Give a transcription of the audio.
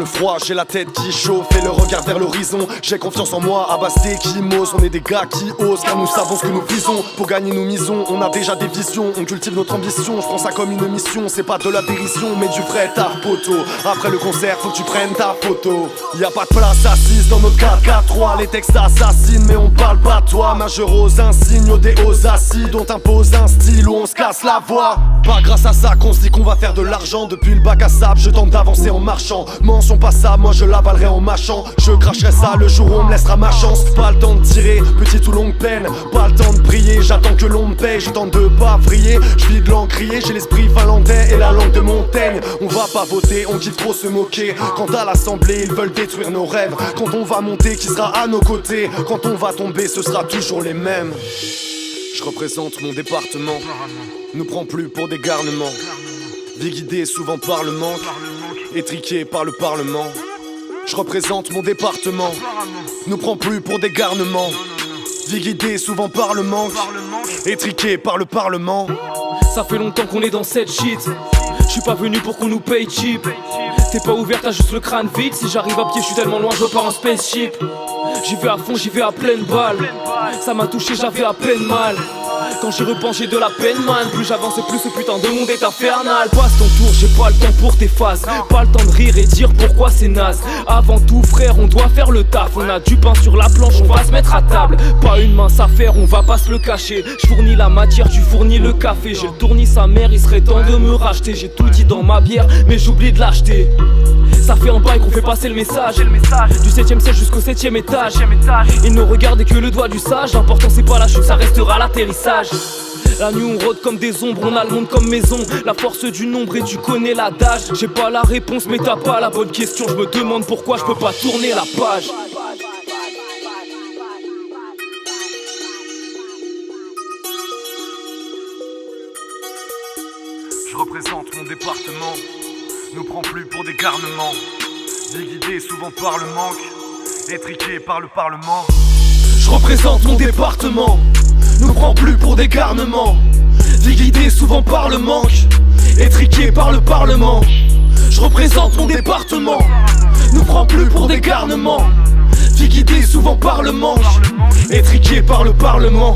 le froid, j'ai la tête qui chauffe et le regard vers l'horizon. J'ai confiance en moi, Abasté, Kimos, on est des gars qui osent car nous savons ce que nous visons. Pour gagner nous misons, on a déjà des visions, on cultive notre ambition. Je prends ça comme une mission, c'est pas de la dérision mais du vrai taf poteau. Après le concert, faut que tu prennes ta photo. Y'a pas de place assise dans notre 4-4-3. Les textes assassinent mais on parle pas de toi. Majeur aux insignes, des hauts acides. On t'impose un style où on se casse la voix. Pas grâce à ça qu'on se dit qu'on va faire de l'argent. Depuis le bac à sable, je tente d'avancer en marchant. Mention pas ça, moi je l'avalerai en mâchant. Je cracherai ça le jour où on me laissera ma chance. Pas le temps de tirer, petite ou longue peine. Pas le temps de prier, j'attends que l'on me paye. Je tente de pas vriller, je vis de l'encrier. J'ai l'esprit finlandais et la langue de Montaigne. On va pas voter, on kiffe trop se moquer. Quand à l'assemblée, ils veulent détruire nos rêves. Quand on va monter, qui sera à nos côtés? Quand on va tomber, ce sera toujours les mêmes. Je représente mon département. Nous prends plus pour des garnements. Vie guidée souvent par le manque, étriquée par le parlement. Je représente mon département. Nous prends plus pour des garnements. Vie guidée souvent par le manque, étriquée par le parlement. Ça fait longtemps qu'on est dans cette shit. J'suis pas venu pour qu'on nous paye cheap. T'es pas ouvert, t'as juste le crâne vide. Si j'arrive à pied, j'suis tellement loin, je repars en spaceship. J'y vais à fond, j'y vais à pleine balle. Ça m'a touché, j'avais à peine mal. Quand j'y repense, j'ai de la peine, man. Plus j'avance, plus ce putain de monde est infernal. Passe ton tour, j'ai pas le temps pour tes phases. Pas le temps de rire et dire pourquoi c'est naze. Avant tout, frère, on doit faire le taf. On a du pain sur la planche, on va se mettre à table. Pas une mince affaire, on va pas se le cacher. J'fournis la matière, tu fournis le café. J'ai le tournis sa mère, il serait temps de me racheter. J'ai tout dit dans ma bière, mais j'oublie de l'acheter. Ça fait un bail qu'on fait passer le message. Du 7ème ciel jusqu'au 7ème étage. Ils ne regardent que le doigt du sage. L'important c'est pas la chute, ça restera l'atterrissage. La nuit on rôde comme des ombres, on a le monde comme maison. La force du nombre et tu connais l'adage. J'ai pas la réponse mais t'as pas la bonne question. Je me demande pourquoi je peux pas tourner la page. Je représente mon département. Nous prends plus pour des garnements. Vie guidée souvent par le manque, étriquée par le parlement. Je représente mon département. Nous prends plus pour des garnements. Vie guidée souvent par le manque, étriquée par le parlement. Je représente mon département. Nous prends plus pour des garnements. Vie guidée souvent par le manque, étriquée par le parlement.